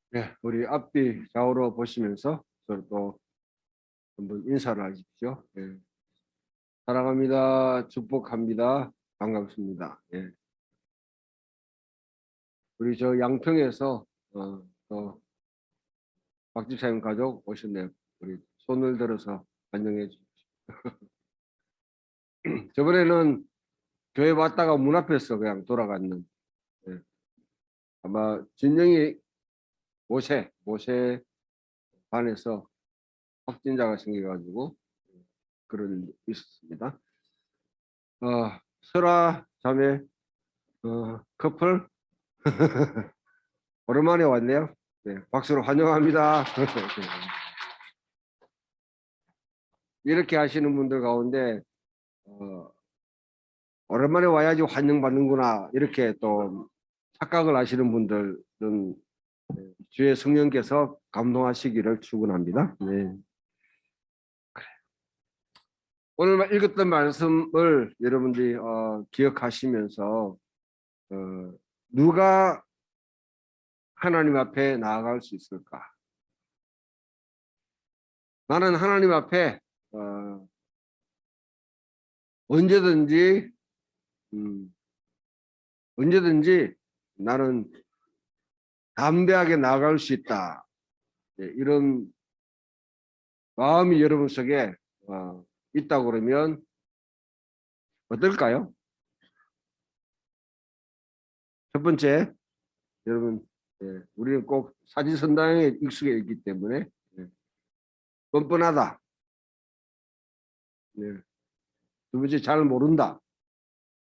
네, 우리 앞뒤 좌우로 보시면서 서로 또 한번 인사를 하십시오. 예. 사랑합니다. 축복합니다. 반갑습니다. 예. 우리 저 양평에서 또 박집사님 가족 오셨네요. 우리 손을 들어서 환영해 주십시오. 저번에는 교회 왔다가 문 앞에서 그냥 돌아갔는, 예. 아마 진영이 모세 반에서 확진자가 생겨가지고 그런 일이 있었습니다. 설아 자매 커플 오랜만에 왔네요. 네, 박수로 환영합니다. 이렇게 하시는 분들 가운데 어, 오랜만에 와야지 환영받는구나 이렇게 또 착각을 하시는 분들은 주의 성령께서 감동하시기를 축원합니다. 네. 오늘 읽었던 말씀을 여러분들이 기억하시면서 누가 하나님 앞에 나아갈 수 있을까? 나는 하나님 앞에 언제든지 음, 언제든지 나는 담대하게 나아갈 수 있다. 네, 이런 마음이 여러분 속에 있다고 그러면 어떨까요? 첫 번째, 여러분, 우리는 꼭 사지선다형에 익숙해 있기 때문에 뻔뻔하다. 네. 두 번째, 잘 모른다.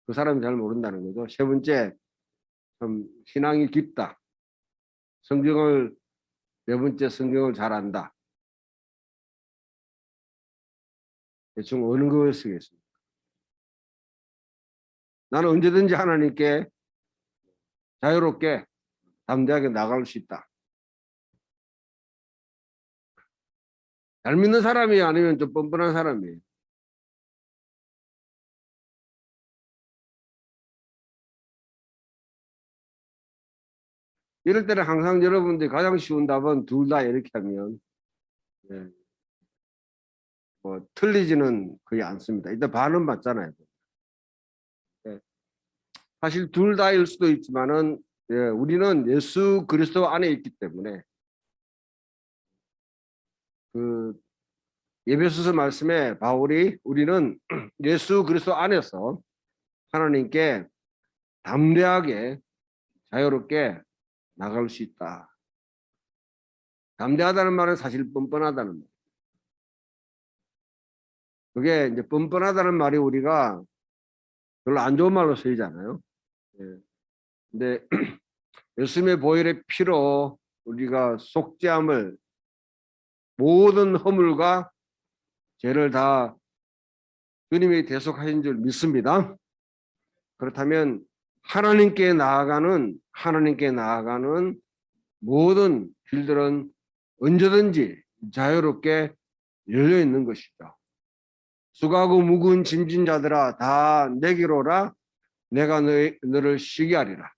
그 사람이 잘 모른다는 거죠. 세 번째, 좀 신앙이 깊다. 성경을 네 번째, 성경을 잘 안다. 대충 어느 것을 쓰겠습니까? 나는 언제든지 하나님께 자유롭게 담대하게 나갈 수 있다. 잘 믿는 사람이 아니면 좀 뻔뻔한 사람이에요. 이럴 때는 항상 여러분들이 가장 쉬운 답은 둘 다 이렇게 하면 예, 뭐 틀리지는 거의 않습니다. 일단 반은 맞잖아요. 예, 사실 둘 다일 수도 있지만은 우리는 예수 그리스도 안에 있기 때문에 그 에베소서 말씀에 바울이 우리는 예수 그리스도 안에서 하나님께 담대하게 자유롭게 나갈 수 있다. 담대하다는 말은 사실 뻔뻔하다는 말. 그게 이제 뻔뻔하다는 말이 우리가 별로 안 좋은 말로 쓰이잖아요. 예. 근데 예수님의 보혈의 피로 우리가 속죄함을 모든 허물과 죄를 다 주님이 대속하신 줄 믿습니다. 그렇다면 하나님께 나아가는 모든 길들은 언제든지 자유롭게 열려 있는 것이죠. 수고하고 무거운 짐진 자들아 다 내게로 오라 내가 너를 쉬게 하리라.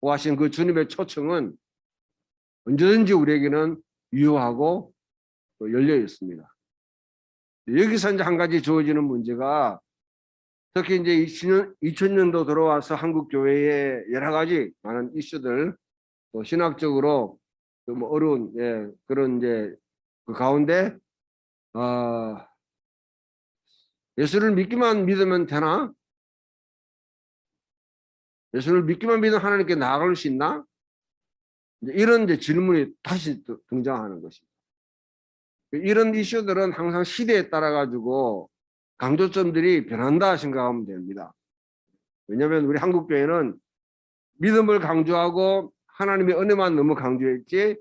하신 그 주님의 초청은 언제든지 우리에게는 유효하고 열려 있습니다. 여기서 이제 한 가지 주어지는 문제가 특히 이제 2000년도 들어와서 한국 교회의 여러 가지 많은 이슈들 또 신학적으로 좀 어려운 그런 이제 그 가운데 예수를 믿기만 믿으면 되나? 예수를 믿기만 믿으면 하나님께 나아갈 수 있나? 이런 이제 질문이 다시 등장하는 것입니다. 이런 이슈들은 항상 시대에 따라 가지고 강조점들이 변한다 생각하면 됩니다. 왜냐하면 우리 한국 교회는 믿음을 강조하고 하나님의 은혜만 너무 강조했지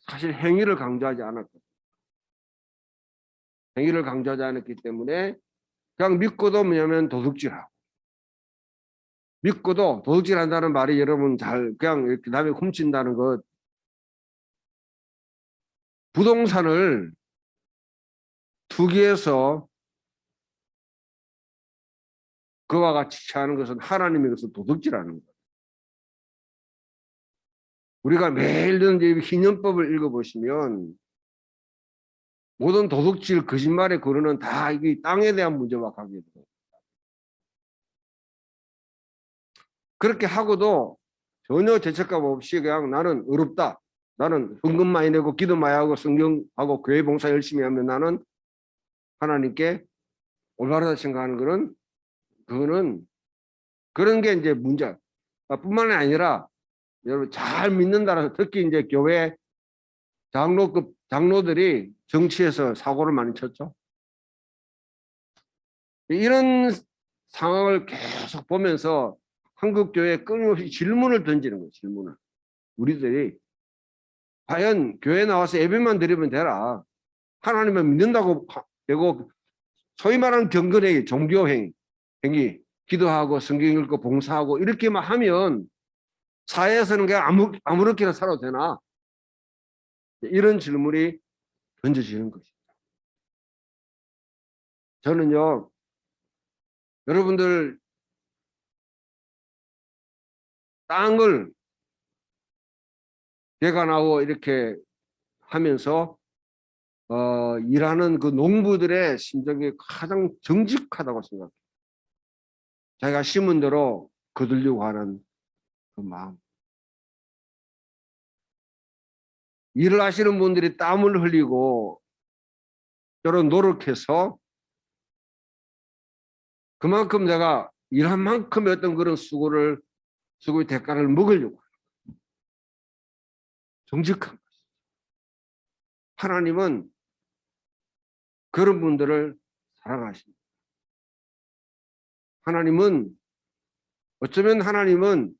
사실 행위를 강조하지 않았거든요. 행위를 강조하지 않았기 때문에 그냥 믿고도 뭐냐면 도둑질하고 믿고도 도둑질한다는 말이 여러분 잘 그냥 이렇게 남의 훔친다는 것 부동산을 투기해서 그와 같이 취하는 것은 하나님의 것을 도둑질하는 거예요. 우리가 매일 듣는 희년법을 읽어보시면 모든 도둑질, 거짓말의 근원은 다 이게 땅에 대한 문제와 관계돼요. 그렇게 하고도 전혀 죄책감 없이 그냥 나는 의롭다. 나는 헌금 많이 내고 기도 많이 하고 성경하고 교회 봉사 열심히 하면 나는 하나님께 올바르다 생각하는 거는 그거는 그런 게 이제 문제. 뿐만 아니라 여러분 잘 믿는다라서 특히 이제 교회 장로들이 정치에서 사고를 많이 쳤죠. 이런 상황을 계속 보면서 한국 교회에 끊임없이 질문을 던지는 거예요. 질문을. 우리들이 과연 교회 나와서 예배만 드리면 되라. 하나님을 믿는다고 되고 소위 말하는 경건행위, 종교행위, 기도하고 성경 읽고 봉사하고 이렇게만 하면 사회에서는 그냥 아무렇게나 살아도 되나? 이런 질문이 던져지는 것입니다. 저는요, 여러분들 땅을 개간하고 이렇게 하면서 일하는 그 농부들의 심정이 가장 정직하다고 생각해요. 자기가 심은 대로 거두려고 하는 그 마음. 일을 하시는 분들이 땀을 흘리고 저런 노력해서 그만큼 내가 일한 만큼의 어떤 그런 수고의 대가를 먹으려고 해요. 정직한 것이죠. 하나님은 그런 분들을 사랑하십니다. 어쩌면 하나님은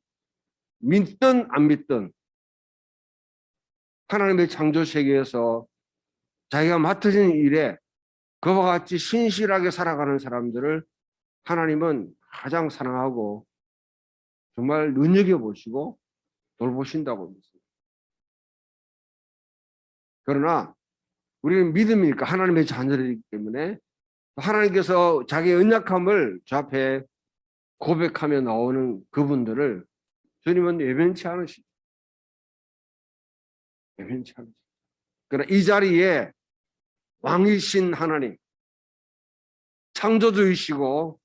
믿든 안 믿든 하나님의 창조 세계에서 자기가 맡으신 일에 그와 같이 신실하게 살아가는 사람들을 하나님은 가장 사랑하고 정말 눈여겨보시고 돌보신다고 믿습니다. 그러나 우리는 믿음이니까 하나님의 자녀이기 때문에 하나님께서 자기의 연약함을 저 앞에 고백하며 나오는 그분들을 주님은 외면치 않으시죠. 외면치 않으시죠. 그러나 이 자리에 왕이신 하나님, 창조주이시고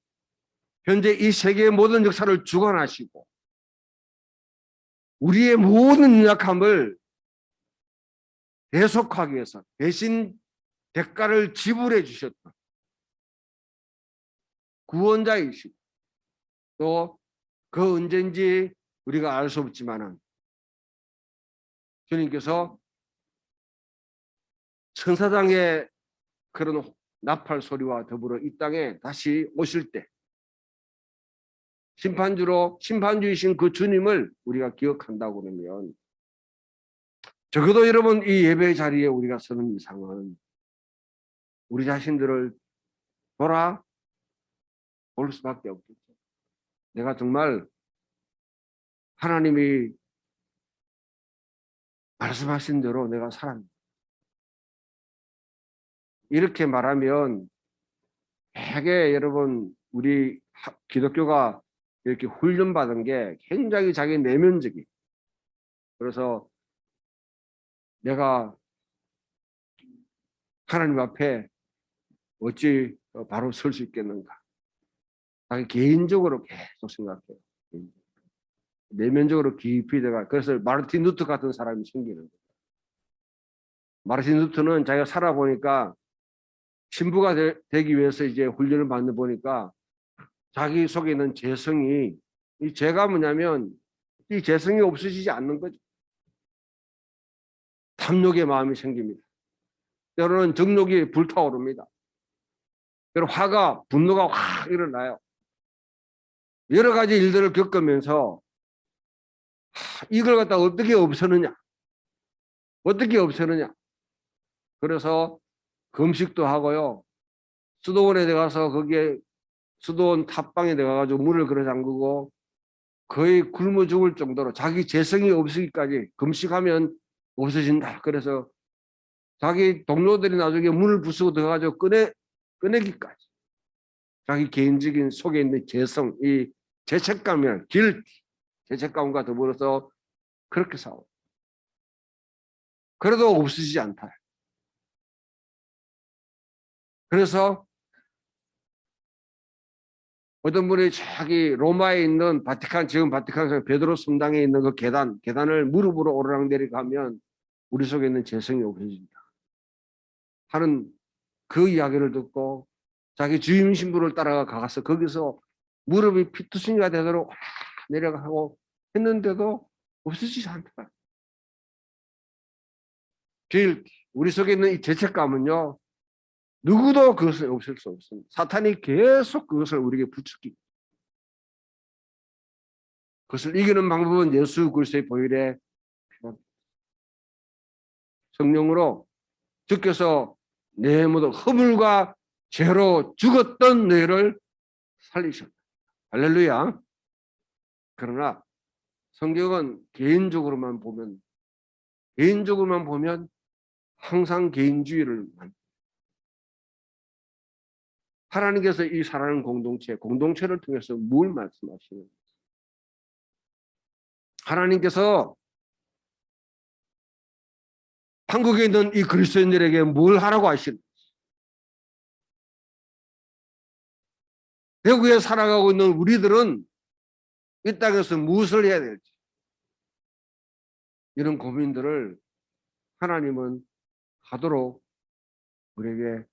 현재 이 세계의 모든 역사를 주관하시고 우리의 모든 연약함을 대속하기 위해서 대신 대가를 지불해 주셨던 구원자이시고 또 그 언제인지 우리가 알 수 없지만은 주님께서 천사장의 그런 나팔 소리와 더불어 이 땅에 다시 오실 때 심판주이신 그 주님을 우리가 기억한다고 그러면 적어도 여러분 이 예배 자리에 우리가 서는 이상은 우리 자신들을 돌아볼 수밖에 없겠죠. 내가 정말 하나님이 말씀하신 대로 내가 살았는가. 이렇게 말하면 되게 여러분 우리 기독교가 이렇게 훈련받은 게 굉장히 자기 내면적이. 그래서 내가 하나님 앞에 어찌 바로 설 수 있겠는가. 자기 개인적으로 계속 생각해요. 내면적으로 깊이 들어가. 그래서 마르틴 루터 같은 사람이 생기는 거예요. 마르틴 루터는 자기가 살아보니까 신부가 되기 위해서 이제 훈련을 받는 보니까 자기 속에 있는 재성이 이 죄가 뭐냐면 이 재성이 없어지지 않는 거죠. 탐욕의 마음이 생깁니다. 때로는 정욕이 불타오릅니다. 때로 분노가 확 일어나요. 여러 가지 일들을 겪으면서 이걸 갖다 어떻게 없애느냐. 그래서 금식도 하고요. 수도원에 들어가서 거기에 수도원 탑방에 들어가가지고 문을 걸어 잠그고 거의 굶어 죽을 정도로 자기 재성이 없으기까지 금식하면 없어진다. 그래서 자기 동료들이 나중에 문을 부수고 들어가지고 꺼내기까지 자기 개인적인 속에 있는 재성, 이 죄책감과 더불어서 그렇게 싸워. 그래도 없어지지 않다. 그래서 어떤 분이 저기 로마에 있는 지금 바티칸 베드로 성당에 있는 그 계단을 무릎으로 오르락내리락 하면 우리 속에 있는 재성이 없어진다 하는 그 이야기를 듣고 자기 주임 신부를 따라가 가서 거기서 무릎이 피투성이가 되도록 내려가고 했는데도 없어지지 않더라. 제일 우리 속에 있는 이 죄책감은요, 누구도 그것을 없앨 수 없습니다. 사탄이 계속 그것을 우리에게 부추기. 그것을 이기는 방법은 예수 그리스도의 보혈에 성령으로 주께서 내 모든 허물과 죄로 죽었던 너희를 살리셨다. 할렐루야. 그러나 성경은 개인적으로만 보면 항상 개인주의를 하나님께서 이 사랑하는 공동체를 통해서 뭘 말씀하시는 하나님께서 한국에 있는 이 그리스도인들에게 뭘 하라고 하시는 대구에 살아가고 있는 우리들은 이 땅에서 무엇을 해야 될지 이런 고민들을 하나님은 하도록 우리에게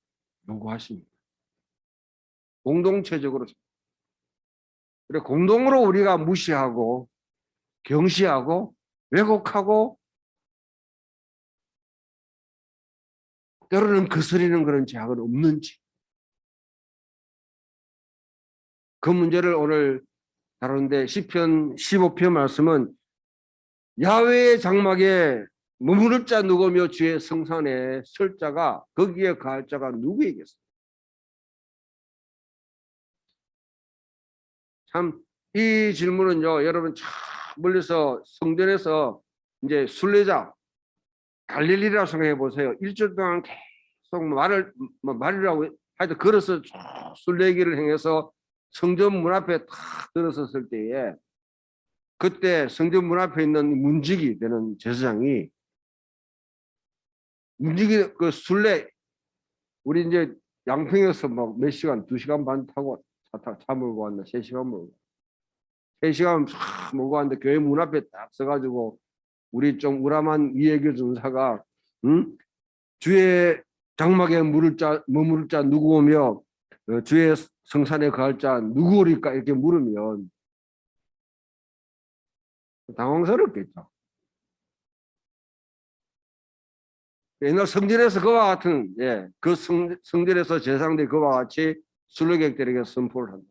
요구하십니다. 공동체적으로. 그래 공동으로 우리가 무시하고 경시하고 왜곡하고 때로는 거스리는 그런 제약은 없는지 그 문제를 오늘 다루는데 시편 15편 말씀은 야훼의 장막에 머무를 자 누구며 주의 성산에 설 자가 거기에 거할 자가 누구이겠어요? 참 이 질문은요 여러분 참 멀리서 성전에서 이제 순례자 갈릴리라고 생각해 보세요. 일주일 동안 계속 말이라고 하여튼 걸어서 쭉 순례길을 행해서 성전 문 앞에 탁 들어섰을 때에 그때 성전 문 앞에 있는 문지기 되는 제사장이 문지기 그 순례 우리 이제 양평에서 막 몇 시간 2시간 반 타고 차 몰고 왔나 3시간 몰고 3시간 쫙 몰고 왔는데 교회 문 앞에 딱 서가지고 우리 좀 우람한 이해교 전사가 주의 장막에 머무를 자 누구 오며 주의 성산에 거할 자 누구 오릴까 이렇게 물으면 당황스럽겠죠. 옛날 성전에서 그와 같은 그 성전에서 제사장들이 그와 같이 순례객들에게 선포를 한다.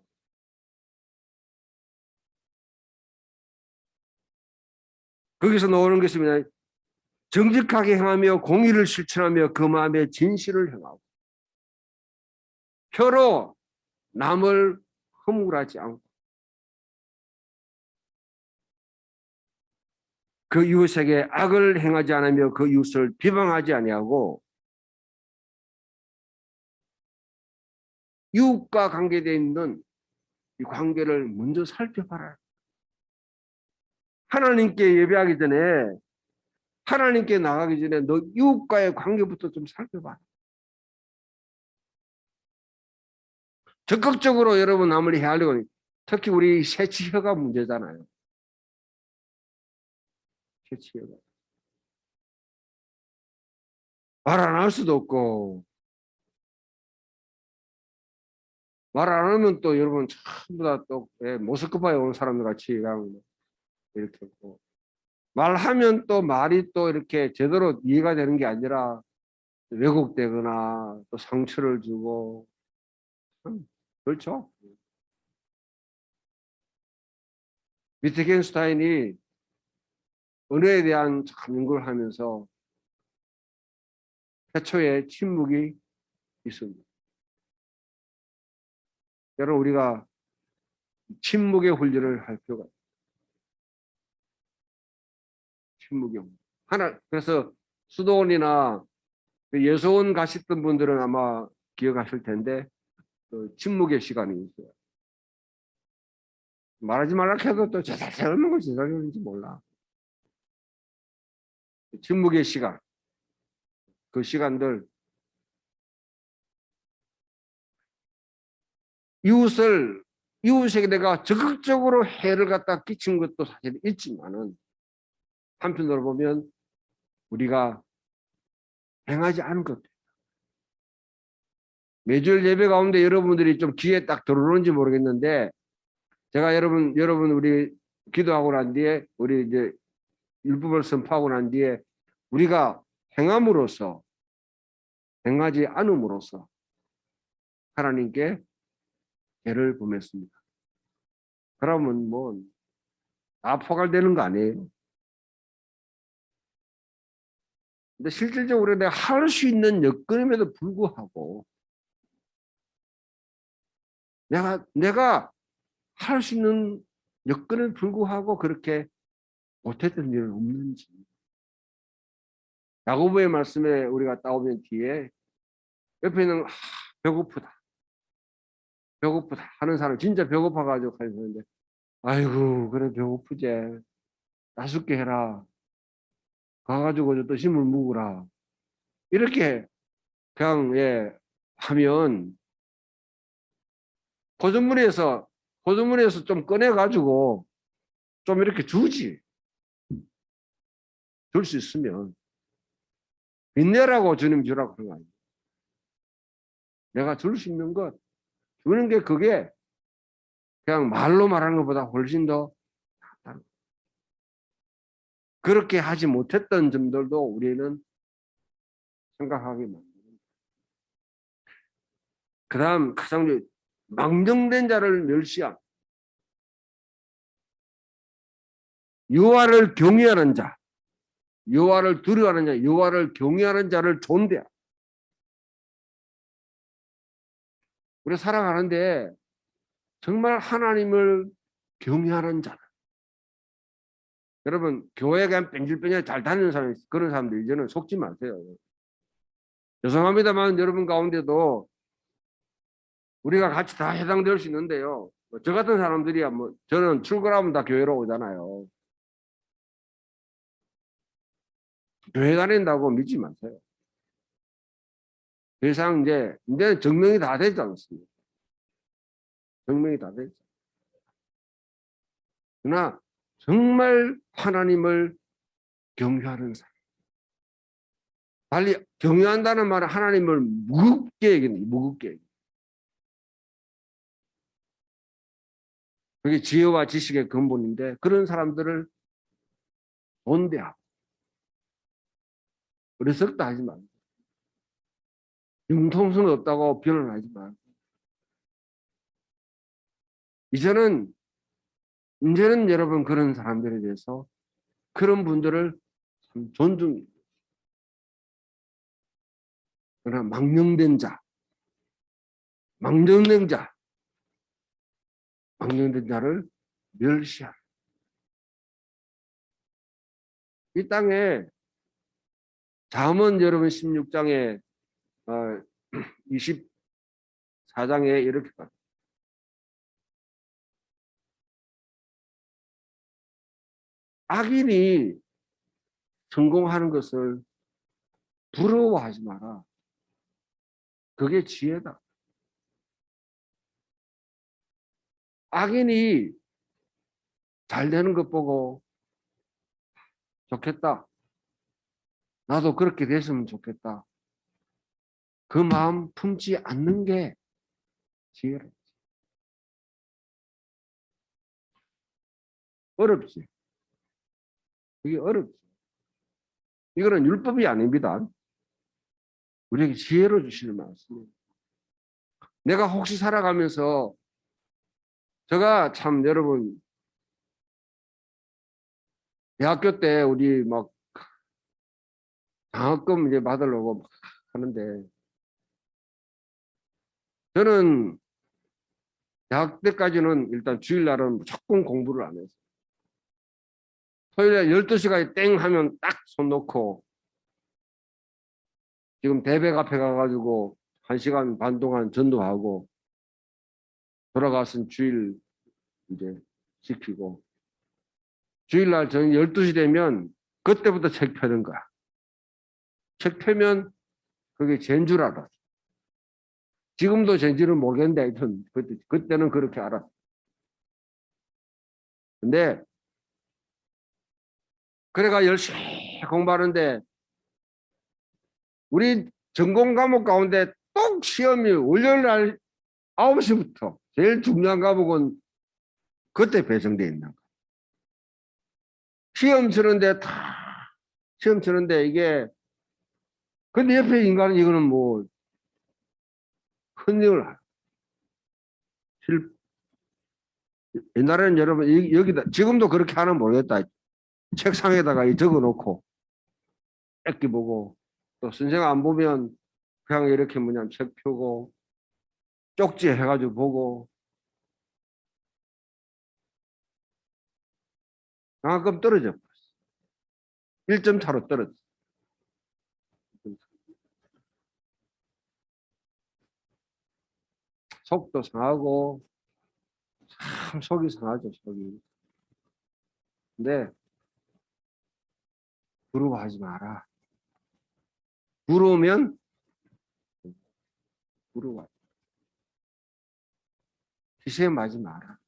거기서 나오는 것이 뭐냐 정직하게 행하며 공의를 실천하며 그 마음에 진실을 행하고 혀로 남을 허물하지 않고 그 이웃에게 악을 행하지 않으며 그 이웃을 비방하지 아니하고 이웃과 관계되어 있는 이 관계를 먼저 살펴봐라. 하나님께 예배하기 전에 하나님께 나가기 전에 너 이웃과의 관계부터 좀 살펴봐. 적극적으로 여러분 남을 해하려고 특히 우리 새치혀가 문제잖아요. 새치혀가 말 안 할 수도 없고 말 안 하면 또 여러분 전부 다 또 모스크바에 온 사람들 같이 그냥 이렇게 또 말하면 또 말이 또 이렇게 제대로 이해가 되는 게 아니라 왜곡되거나 또 상처를 주고 그렇죠? 위트겐슈타인이 은혜에 대한 참 연구를 하면서 최초의 침묵이 있습니다. 여러분 우리가 침묵의 훈련을 할 필요가 있습니다. 침묵의 훈련. 그래서 수도원이나 예수원 가셨던 분들은 아마 기억하실 텐데 그 침묵의 시간이 있어요. 말하지 말라 해도 또 제대로 얼마나 제대로인지 몰라. 침묵의 시간. 그 시간들 이웃에게 내가 적극적으로 해를 갖다 끼친 것도 사실 있지만은 한편으로 보면 우리가 행하지 않은 것. 매주일 예배 가운데 여러분들이 좀 귀에 딱 들어오는지 모르겠는데 제가 여러분 우리 기도하고 난 뒤에 우리 이제 율법을 선포하고 난 뒤에 우리가 행함으로써 행하지 않음으로써 하나님께 죄를 범했습니다. 그러면 뭐 다 포괄되는 거 아니에요? 근데 실질적으로 내가 할 수 있는 여건임에도 불구하고 내가 할 수 있는 여건에 불구하고 그렇게 못했던 일은 없는지. 야고보의 말씀에 우리가 따오면 뒤에 옆에 있는 배고프다 하는 사람 진짜 배고파가지고 가는데 아이고 그래 배고프지 따숩게 해라 가가지고 또 힘을 묵으라 이렇게 그냥 하면 고전문에서 좀 꺼내가지고 좀 이렇게 주지 줄 수 있으면 빚내라고 주님 주라고 그런 거 아니에요. 내가 줄 수 있는 것 주는 게 그게 그냥 말로 말하는 것보다 훨씬 더 낫다는 거예요. 그렇게 하지 못했던 점들도 우리는 생각하게 만듭니다. 그 다음 가장 망정된 자를 멸시함. 여호와를 경외하는 자, 여호와를 두려워하는 자, 여호와를 경외하는 자를 존대함. 우리 살아가는데 정말 하나님을 경외하는 자. 여러분 교회에 그냥 뺑질뺑질 잘 다니는 사람 그런 사람들 이제는 속지 마세요. 죄송합니다만 여러분 가운데도 우리가 같이 다 해당될 수 있는데요. 저 같은 사람들이야 뭐 저는 출근하면 다 교회로 오잖아요. 교회 다닌다고 믿지 마세요. 더 이상 이제 증명이 다 되지 않습니까? 증명이 다 되죠. 그러나 정말 하나님을 경외하는 사람. 달리 경외한다는 말은 하나님을 무겁게 얘기합니다. 무겁게. 그게 지혜와 지식의 근본인데 그런 사람들을 존대하고 어리석다 하지 말고 융통성 없다고 변론하지 말고 이제는 여러분 그런 사람들에 대해서 그런 분들을 참 존중해요. 그러나 망령된 자를 멸시하라. 이 땅에 잠언 여러분 16장에 24장에 이렇게 봐요. 악인이 성공하는 것을 부러워하지 마라. 그게 지혜다. 악인이 잘 되는 것 보고 좋겠다. 나도 그렇게 됐으면 좋겠다. 그 마음 품지 않는 게 지혜라. 어렵지. 그게 어렵지. 이거는 율법이 아닙니다. 우리에게 지혜로 주시는 말씀이에요. 내가 혹시 살아가면서 제가 참 여러분 대학교 때 우리 막 장학금 이제 받으려고 막 하는데 저는 대학 때까지는 일단 주일날은 무조건 공부를 안 했어요. 토요일에 12시까지 땡 하면 딱 손 놓고 지금 대백 앞에 가가지고 1시간 반 동안 전도하고 돌아가서 주일 이제 지키고 주일날 저는 12시 되면 그때부터 책 펴는 거야. 책 펴면 그게 죄인 줄 알았어. 지금도 죄인지는 모르겠는데 하여튼 그때는 그렇게 알았어. 근데 그래가 열심히 공부하는데 우리 전공 과목 가운데 꼭 시험이 월요일 날 9시부터 제일 중요한 과목은 그때 배정돼 있는 거야. 시험 치는데 다 시험 치는데 이게 근데 옆에 인간은 이거는 뭐 큰일을 옛날에는 여러분 여기다 지금도 그렇게 하는 모르겠다. 책상에다가 적어 놓고 뺏기 보고 또 선생 안 보면 그냥 이렇게 뭐냐면 책 펴고 쪽지 해가지고 보고 장학금 떨어져 1점 차로 떨어져. 속도 상하고 참 속이 상하죠 속이. 근데 부러워하지 마라. 부러우면 부러워. 기세에 맞지 마라.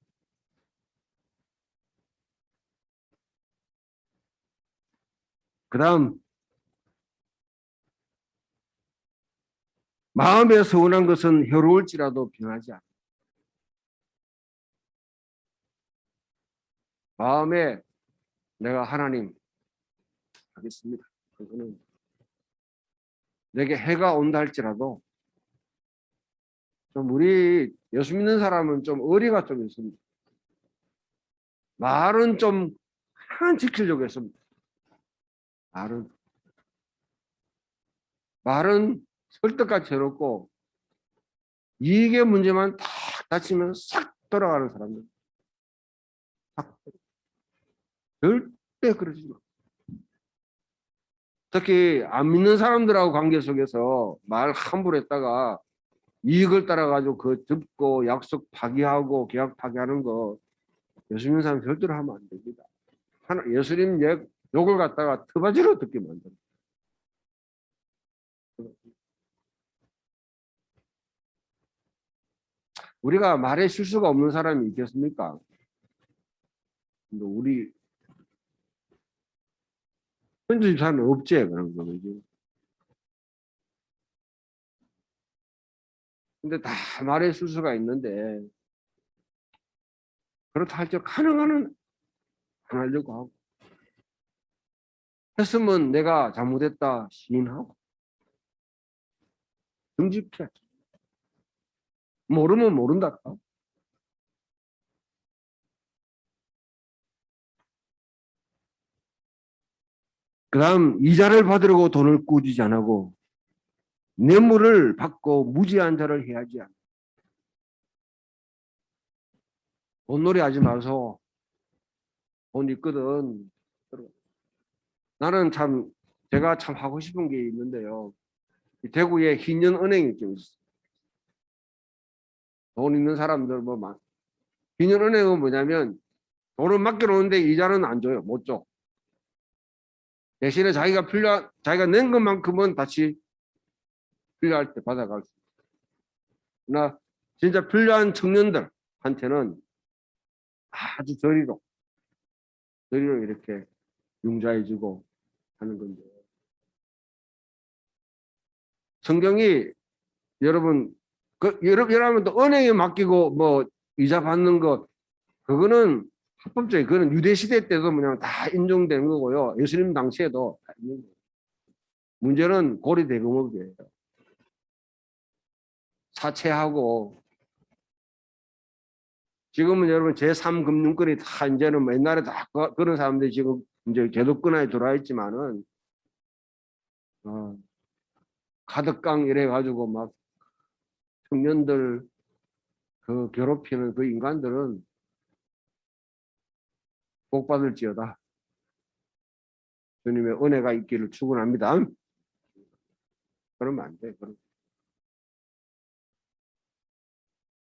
그 다음 마음에 서운한 것은 해로울지라도 변하지 않아. 마음에 내가 하나님 하겠습니다. 그거는 내게 해가 온다 할지라도 좀 우리 예수 믿는 사람은 좀 의리가 좀 있습니다. 말은 좀 하나 지키려고 했습니다. 말은 설득같이 해놓고 이익의 문제만 딱 다치면 싹 돌아가는 사람들. 절대 그러지 마. 특히 안 믿는 사람들하고 관계 속에서 말 함부로 했다가 이익을 따라가지고 그 접고 약속 파기하고 계약 파기하는 거 예수 믿는 사람 절대로 하면 안 됩니다. 예수님 욕을 갖다가 터바지로 듣게 만들어. 우리가 말에 실수가 없는 사람이 있겠습니까? 근데 우리 현주 집사는 없지 그런 거 그지? 근데 다 말에 실수가 있는데 그렇다 할지 가능한 한 안 하려고 하고 했으면 내가 잘못했다 시인하고 정직해. 모르면 모른다. 그 다음 이자를 받으려고 돈을 꾸짖지 않고 뇌물을 받고 무지한 자를 해야지 않아. 돈놀이 하지 마서 돈 있거든. 나는 참 제가 참 하고 싶은 게 있는데요. 대구에 흰년은행이 좀 있어요. 돈 있는 사람들 뭐 많. 흰년은행은 뭐냐면 돈을 맡겨놓는데 이자는 안 줘요. 못 줘. 대신에 자기가 낸 것만큼은 다시 필요할 때 받아갈 수 있어요. 그러나 진짜 필요한 청년들한테는 아주 저리로 이렇게 융자해주고 하는 건데 성경이 여러분 여러분 또 은행에 맡기고 뭐 이자 받는 거 그거는 합법적이 그거는 유대 시대 때도 그냥 다 인정되는 거고요. 예수님 당시에도 다 있는 거예요. 문제는 고리 대금업이에요. 사채하고 지금은 여러분 제3금융권이 다 이제는 뭐 옛날에 다 그런 사람들이 지금 이제 제도권에 들어와 있지만은 가덕강 이래 가지고 막 청년들 그 괴롭히는 그 인간들은 복 받을지어다. 주님의 은혜가 있기를 축원합니다. 그러면 안 돼.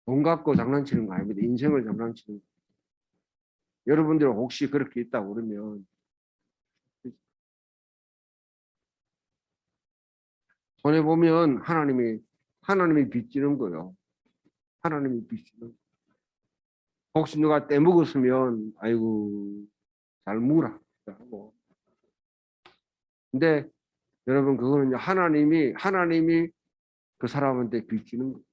돈 갖고 장난치는 거 아닙니다. 인생을 장난치는 거. 여러분들 혹시 그렇게 있다고 그러면 손해 보면 하나님이 빚지는 거요. 하나님이 빚지는. 혹시 누가 떼먹었으면 아이고 잘 묵으라 하고. 근데 여러분 그거는 하나님이 그 사람한테 빚지는 거예요.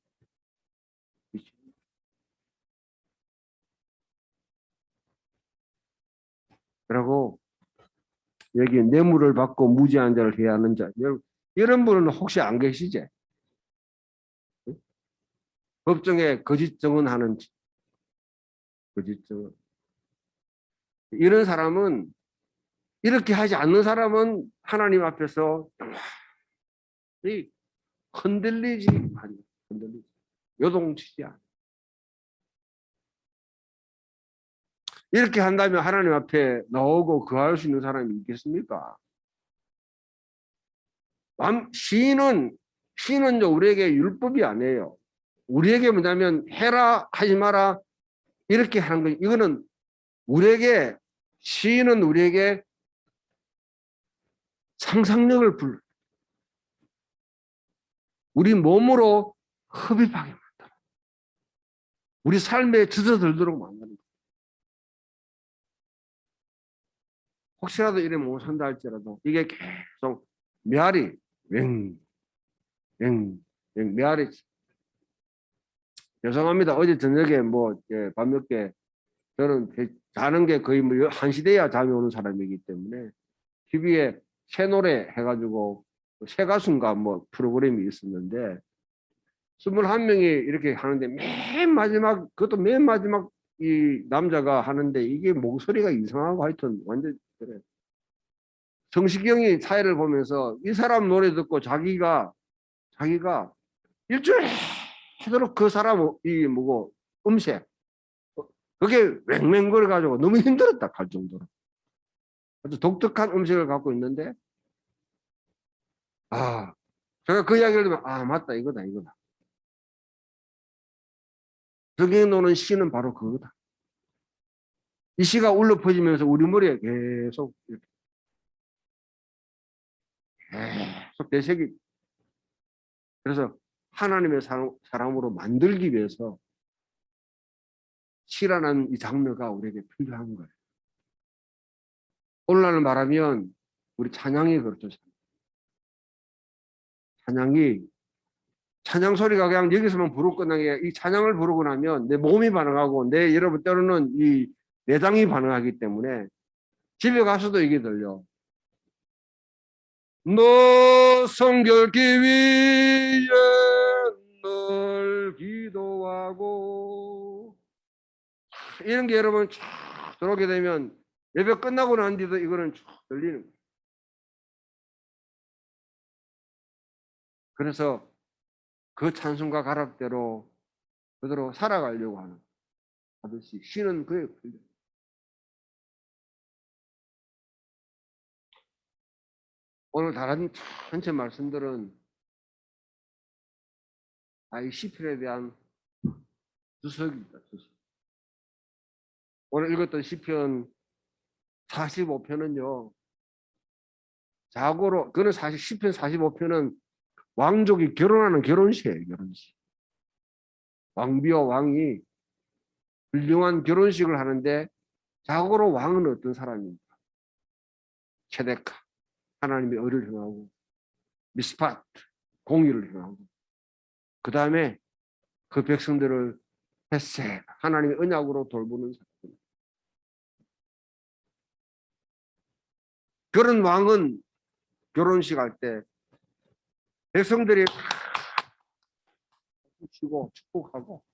그리고 여기 뇌물을 받고 무지한 자를 해하는 자. 이런 분은 혹시 안 계시지? 법정에 거짓 증언하는 거짓 증언. 이런 사람은 이렇게 하지 않는 사람은 하나님 앞에서 흔들리지 않아요. 흔들리지. 요동치지 않아요. 이렇게 한다면 하나님 앞에 나오고 거할 수 있는 사람이 있겠습니까? 시인은 우리에게 율법이 아니에요. 우리에게 뭐냐면 해라 하지 마라 이렇게 하는 거. 이거는 시인은 우리에게 상상력을 불러. 우리 몸으로 흡입하게 만들어. 우리 삶에 젖어들도록 만드는 거예요. 혹시라도 이래 못 산다 할지라도 이게 계속 메아리 메아리. 죄송합니다. 어제 저녁에 밤 늦게 저는 자는 게 거의 1시 돼야 잠이 오는 사람이기 때문에 TV에 새 노래 해가지고 새 가수인가 프로그램이 있었는데 21명이 이렇게 하는데 그것도 맨 마지막 이 남자가 하는데 이게 목소리가 이상하고 하여튼 완전 그래. 성시경이 사회를 보면서 이 사람 노래 듣고 자기가 일주일 하도록 그 사람 음색 그게 맹맹거려 가지고 너무 힘들었다 할 정도로 아주 독특한 음색을 갖고 있는데 제가 그 이야기를 들으면 맞다 이거다 성경에 나오는 시는 바로 그거다. 이 시가 울려 퍼지면서 우리 머리에 계속 되새기. 그래서 하나님의 사람으로 만들기 위해서 시라는 이 장르가 우리에게 필요한 거예요. 오늘날 말하면 우리 찬양이 그렇죠. 찬양 소리가 그냥 여기서만 부르고 끝나게 이 찬양을 부르고 나면 내 몸이 반응하고 여러분 때로는 이 내장이 반응하기 때문에 집에 가서도 이게 들려. 너 성결기 위에 늘 기도하고 이런 게 여러분 쫙 들어오게 되면 예배 끝나고 난 뒤도 이거는 쭉 들리는 거예요. 그래서 그 찬송가 가락대로 그대로 살아가려고 하는 아저씨 시는 그에 풀려. 오늘 다른 전체 말씀들은 이 시편에 대한 주석입니다. 주석. 오늘 읽었던 시편 45편은요. 자고로 그는 사실 시편 45편은 왕족이 결혼하는 결혼식이에요. 결혼식. 왕비와 왕이 훌륭한 결혼식을 하는데 자고로 왕은 어떤 사람입니까? 체데카 하나님의 의를 행하고 미스팟 공의를 행하고 그 다음에 그 백성들을 헤세 하나님의 언약으로 돌보는 사람. 그런 왕은 결혼식 할 때 백성들이 치고 축복하고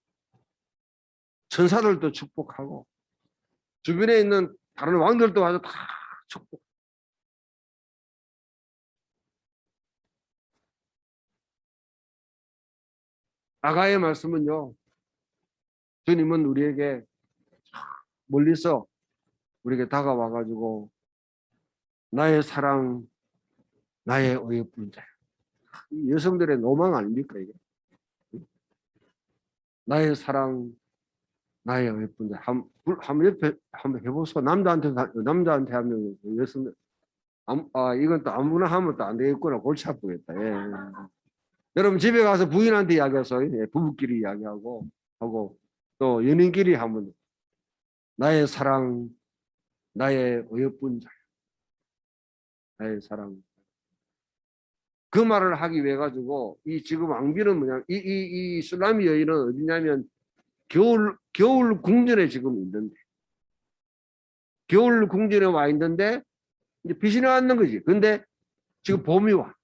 천사들도 축복하고 주변에 있는 다른 왕들도 와서 다 축복. 아가의 말씀은요. 주님은 우리에게 멀리서 우리에게 다가와 가지고 나의 사랑, 나의 어여쁜 자. 여성들의 로망 아닙니까 이게? 나의 사랑, 나의 어여쁜 자. 한번 옆에 한번 해보소. 남자한테 하면 여성들 이건 또 아무나 하면 또 안 되겠구나. 골치 아프겠다. 예. 여러분 집에 가서 부인한테 이야기해서 예, 부부끼리 이야기하고 하고 또 연인끼리 하면 나의 사랑, 나의 어여쁜 자, 나의 사랑. 그 말을 하기 위해 가지고 이 지금 왕비는 뭐냐 이 술라미 여인은 어디냐면 겨울 궁전에 지금 있는데 겨울 궁전에 와 있는데 이제 빛이 나왔는 거지. 근데 지금 봄이 와.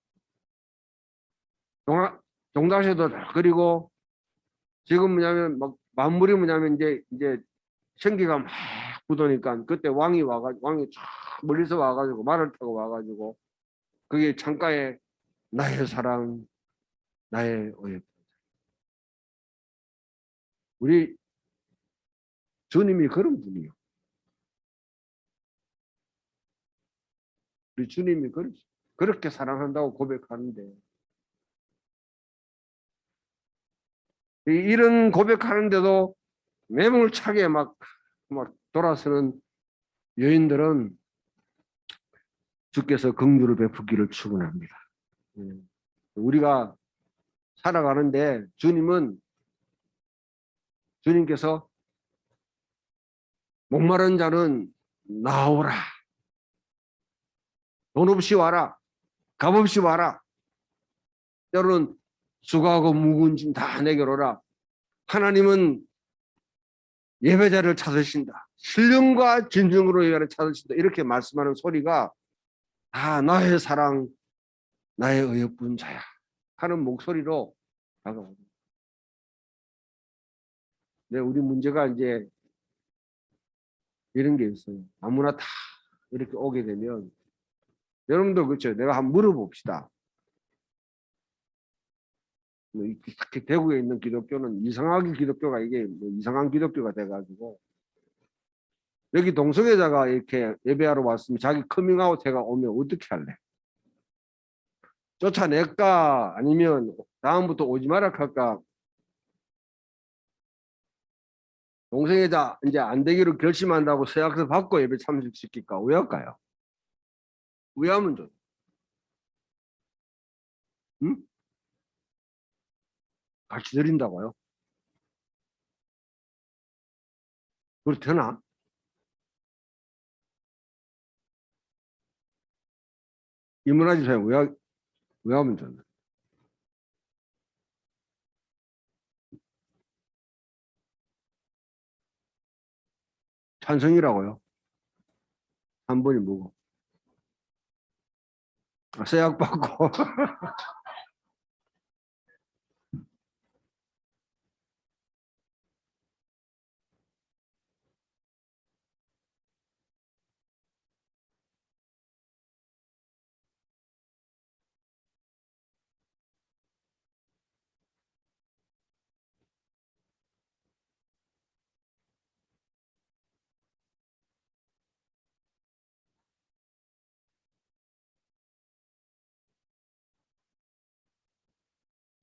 동다시도 그리고 지금 뭐냐면 막 만물이 뭐냐면 이제 생기가 막 굳으니까 그때 왕이 와가지고 왕이 쫙 멀리서 와가지고 말을 타고 와가지고 그게 창가에 나의 사랑, 나의 어여. 우리 주님이 그런 분이요. 우리 주님이 그렇게 사랑한다고 고백하는데 이런 고백하는데도 매몰차게 막 돌아서는 여인들은 주께서 긍휼을 베푸기를 축원합니다. 우리가 살아가는데 주님께서 목마른 자는 나오라. 돈 없이 와라. 값 없이 와라. 때로는 수고하고 무거운 짐 다 내게로 오라. 하나님은 예배자를 찾으신다. 신령과 진정으로 예배를 찾으신다. 이렇게 말씀하는 소리가 다 나의 사랑, 나의 어여쁜 자야 하는 목소리로 다가옵니다. 네, 우리 문제가 이제 이런 게 있어요. 아무나 다 이렇게 오게 되면 여러분도 그렇죠. 내가 한번 물어봅시다. 특히 대구에 있는 기독교는 이상하게 기독교가 이게 뭐 이상한 기독교가 돼가지고 여기 동성애자가 이렇게 예배하러 왔으면 자기 커밍아웃 해가 오면 어떻게 할래? 쫓아낼까? 아니면 다음부터 오지 마라 할까? 동성애자 이제 안 되기로 결심한다고 서약서 받고 예배 참석시킬까? 왜 할까요? 왜 하면 좋? 응? 같이 드린다고요? 그렇되나? 이문화 집사님 왜 하면 좋나? 찬성이라고요? 한 번이 뭐고? 서약 받고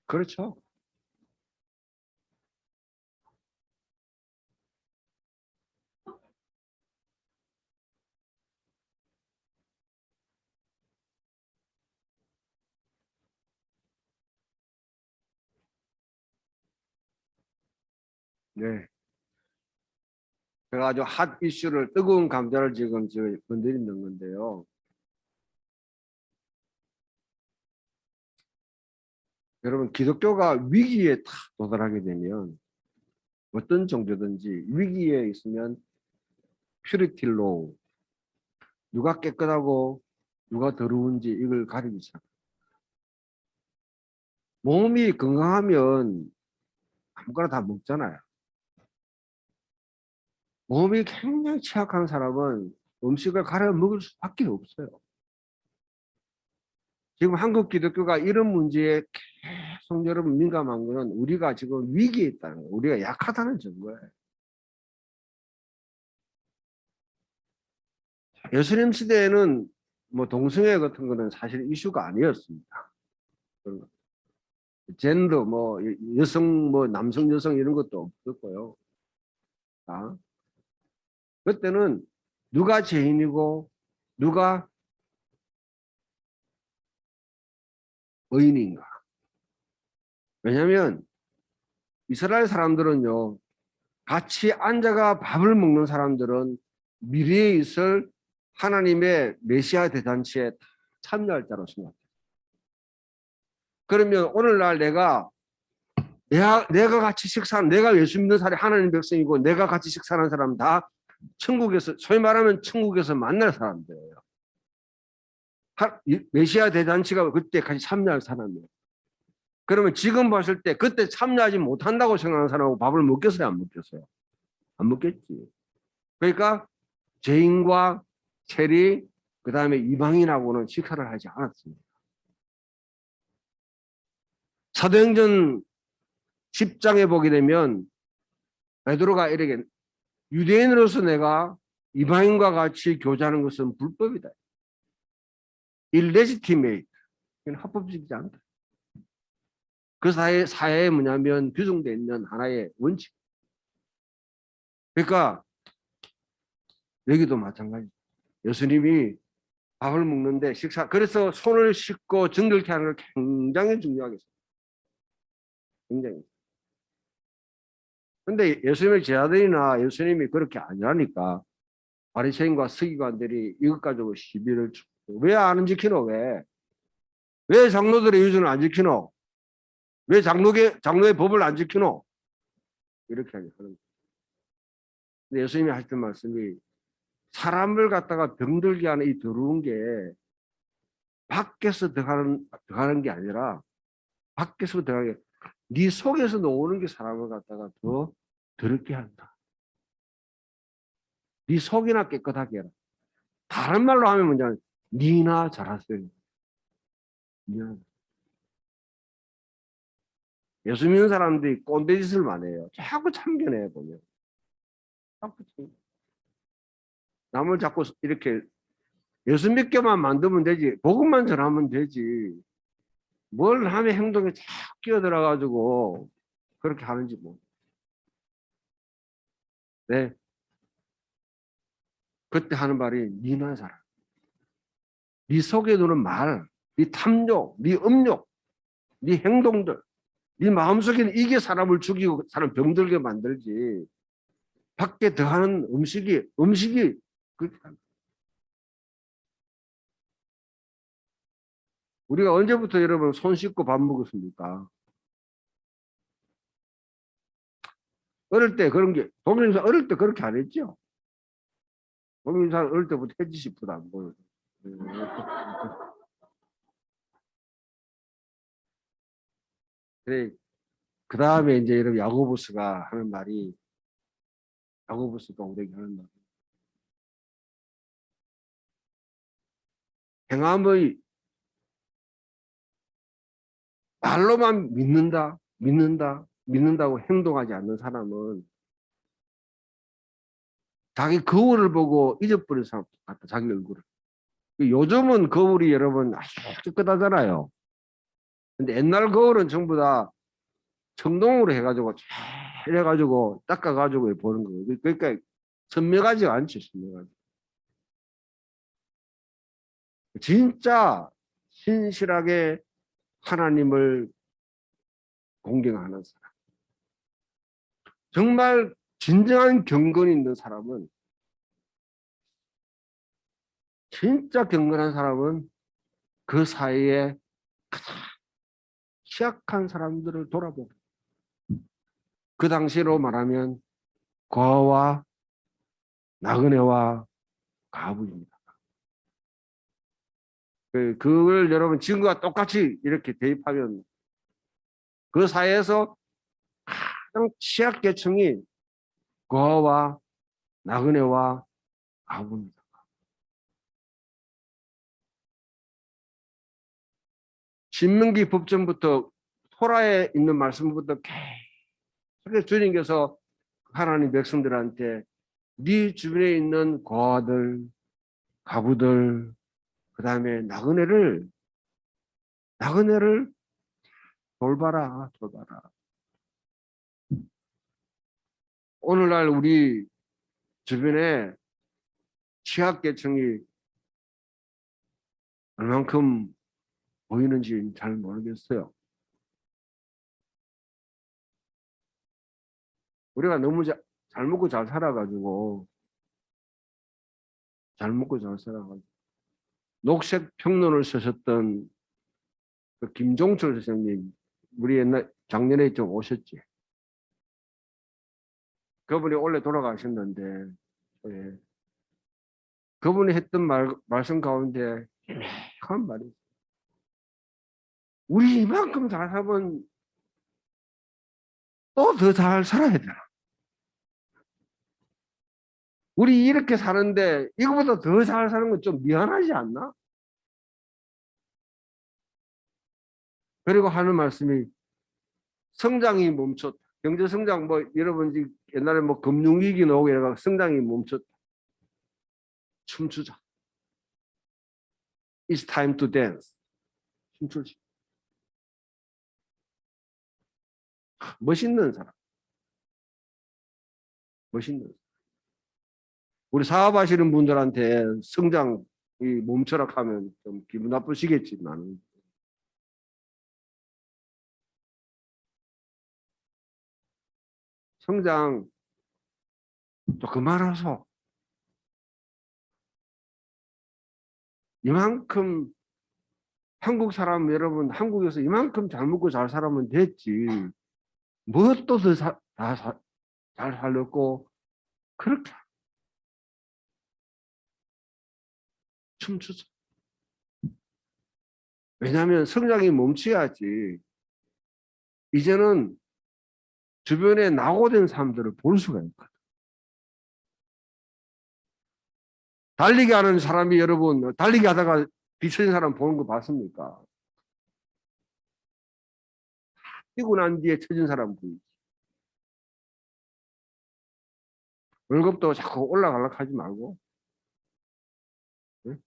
그렇죠. 네. 제가 아주 핫 이슈를 뜨거운 감자를 지금 건드리는 건데요. 여러분 기독교가 위기에 탁 도달하게 되면 어떤 종교든지 위기에 있으면 퓨리틸로 누가 깨끗하고 누가 더러운지 이걸 가리기 시작. 몸이 건강하면 아무거나 다 먹잖아요. 몸이 굉장히 취약한 사람은 음식을 가려 먹을 수밖에 없어요. 지금 한국 기독교가 이런 문제에 계속 여러분 민감한 것은 우리가 지금 위기에 있다는 거예요. 우리가 약하다는 증거예요. 예수님 시대에는 뭐 동성애 같은 거는 사실 이슈가 아니었습니다. 젠더 뭐 여성 뭐 남성 여성 이런 것도 없었고요. 아, 그때는 누가 죄인이고 누가 의인인가? 왜냐하면 이스라엘 사람들은요, 같이 앉아가 밥을 먹는 사람들은 미래에 있을 하나님의 메시아 대잔치에 참여할 자로 생각해요. 그러면 오늘날 내가 같이 식사하는, 내가 예수 믿는 사람이 하나님 백성이고 내가 같이 식사하는 사람 다 천국에서, 소위 말하면 천국에서 만날 사람들이에요. 메시아 대잔치가 그때 같이 참여할 사람이에요. 그러면 지금 봤을 때 그때 참여하지 못한다고 생각하는 사람하고 밥을 먹겠어요, 안 먹겠어요? 안 먹겠지. 그러니까 죄인과 세리, 그 다음에 이방인하고는 식사를 하지 않았습니다. 사도행전 10장에 보게 되면 베드로가 이렇게, 유대인으로서 내가 이방인과 같이 교제하는 것은 불법이다. illegitimate. 이건 합법적이지 않다. 그 사회에 뭐냐면 규정되어 있는 하나의 원칙. 그러니까 여기도 마찬가지. 예수님이 밥을 먹는데 그래서 손을 씻고 정결케 하는 걸 굉장히 중요하게 했어요. 굉장히. 근데 예수님의 제자들이나 예수님이 그렇게 아니라니까 바리새인과 서기관들이 이것 가지고 시비를 왜 안 지키노? 왜 장로들의 유전을 안 지키노? 왜 장로의 법을 안 지키노? 이렇게 하는 거예요. 근데 예수님이 하셨던 말씀이, 사람을 갖다가 병들게 하는 이 더러운 게 밖에서 들어가는 게 아니라, 밖에서 들어가게, 네 속에서 나오는 게 사람을 갖다가 더 더럽게 한다. 네 속이나 깨끗하게 해라. 다른 말로 하면 뭐냐, 니나 잘하세요. 예수 믿는 사람들이 꼰대짓을 많이 해요. 자꾸 참견해 보면. 자꾸 남을 자꾸 이렇게 예수 믿게만 만들면 되지, 복음만 전하면 되지, 뭘 하면 행동에 자꾸 끼어들어가지고 그렇게 하는지 뭐. 네. 그때 하는 말이 니나 잘하. 네 속에 두는 말, 네 탐욕, 네 음욕, 네 행동들, 네 마음속에는 이게 사람을 죽이고 사람 병들게 만들지, 밖에 더하는 음식이 그렇게 합니다. 우리가 언제부터 여러분 손 씻고 밥 먹었습니까? 어릴 때 그런 게, 동영사 어릴 때 그렇게 안 했죠? 동영사 어릴 때부터 해지시프도 안 보여요. 그래, 그 다음에 이제 여러분 야고보스가 하는 말이, 야고보스가 우리에게 하는 말, 행함의 말로만 믿는다고 행동하지 않는 사람은 자기 거울을 보고 잊어버린 사람 같다, 자기 얼굴을. 요즘은 거울이 여러분 아주 깨끗하잖아요. 근데 옛날 거울은 전부 다 청동으로 해가지고 잘 해가지고 닦아가지고 보는 거예요. 그러니까 선명하지 않죠, 선명하지. 진짜 신실하게 하나님을 공경하는 사람, 정말 진정한 경건이 있는 사람은, 진짜 경건한 사람은 그 사이에 가장 취약한 사람들을 돌아보고, 그 당시로 말하면 고아와 나그네와 가부입니다. 그걸 여러분 지금과 똑같이 이렇게 대입하면 그 사회에서 가장 취약계층이 고아와 나그네와 가부입니다. 신명기 법전부터 토라에 있는 말씀부터 계속 주님께서 하나님 백성들한테 네 주변에 있는 고아들, 가부들, 그 다음에 나그네를 돌봐라. 오늘날 우리 주변에 취약계층이 얼만큼 보이는지 잘 모르겠어요. 우리가 너무 잘 먹고 잘 살아가지고 녹색 평론을 쓰셨던 그 김종철 선생님, 우리 옛날 작년에 좀 오셨지. 그분이 원래 돌아가셨는데, 예. 그분이 했던 말씀 가운데 한 말이, 우리 이만큼 잘 살면 또 더 잘 살아야 되나? 우리 이렇게 사는데 이거보다 더 잘 사는 건 좀 미안하지 않나? 그리고 하는 말씀이, 성장이 멈췄다. 경제 성장, 뭐 여러분 옛날에 뭐 금융위기 나오고 이래가 성장이 멈췄다. 춤추자. It's time to dance. 춤추지. 멋있는 사람. 멋있는 사람. 우리 사업하시는 분들한테 성장이 멈춰라 하면 좀 기분 나쁘시겠지만, 성장 또 그만하소. 이만큼 한국 사람, 여러분 한국에서 이만큼 잘 먹고 잘 살면 됐지. 뭐 또 더 잘 살렸고 그렇게 춤추죠. 왜냐하면 성장이 멈춰야지 이제는 주변에 낙오된 사람들을 볼 수가 있거든. 달리기 하는 사람이, 여러분 달리기 하다가 뒤처진 사람 보는 거 봤습니까? 뛰고 난 뒤에 처진 사람 보이지. 월급도 자꾸 올라가려고 하지 말고, 응?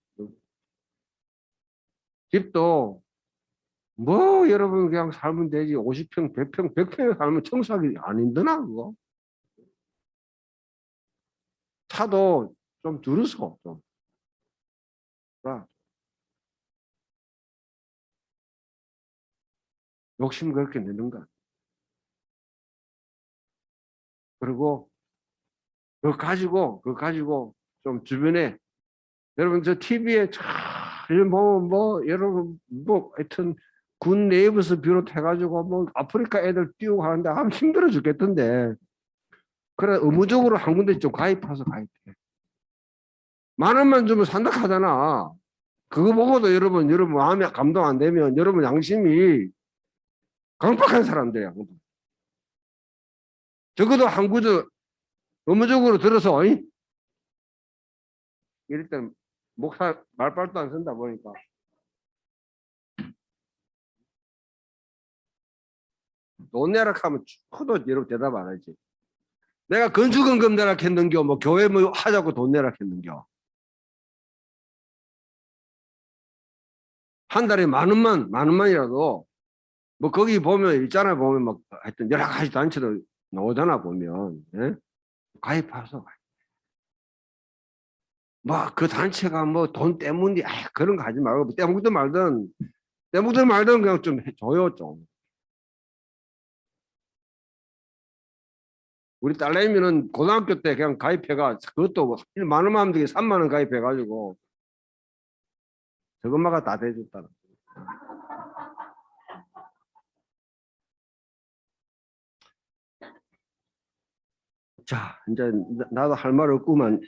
집도 뭐 여러분 그냥 살면 되지. 50평 100평 100평에 살면 청소하기 안 힘드나 그거? 차도 좀 줄여서 좀. 욕심 그렇게 내는가? 그리고 그거 가지고 좀 주변에, 여러분 저 TV에 참 보면 뭐 여러분 뭐 하여튼 군 내부에서 비롯해가지고 뭐 아프리카 애들 띄우고 하는데 아무 힘들어 죽겠던데, 그래 의무적으로 한 군데 좀 가입해서 가입해. 10,000원만 주면 산다 하잖아. 그거 보고도 여러분 마음이 감동 안 되면 여러분 양심이 강팍한 사람들이야. 적어도 한 구조 의무적으로 들어서, 이럴 때 목사 말빨도 안 쓴다 보니까 돈 내라 하면 커도 여러분 대답 안 하지. 내가 건축원금 내라 했는겨, 뭐 교회 뭐 하자고 돈 내라 했는겨. 한 달에 10,000원만이라도 뭐 거기 보면 일자나 보면 막 하여튼 여러 가지 단체도 나오잖아 보면, 예? 가입해서 뭐 그 단체가 뭐 돈 때문에 그런 거 하지 말고, 떼먹든 말든 그냥 좀 해줘요 좀. 우리 딸내미는 고등학교 때 그냥 가입해가, 그것도 10,000원만 되게 30,000원 가입해가지고 저것마가 다 대줬다. 자, 이제 나도 할 말 없구만.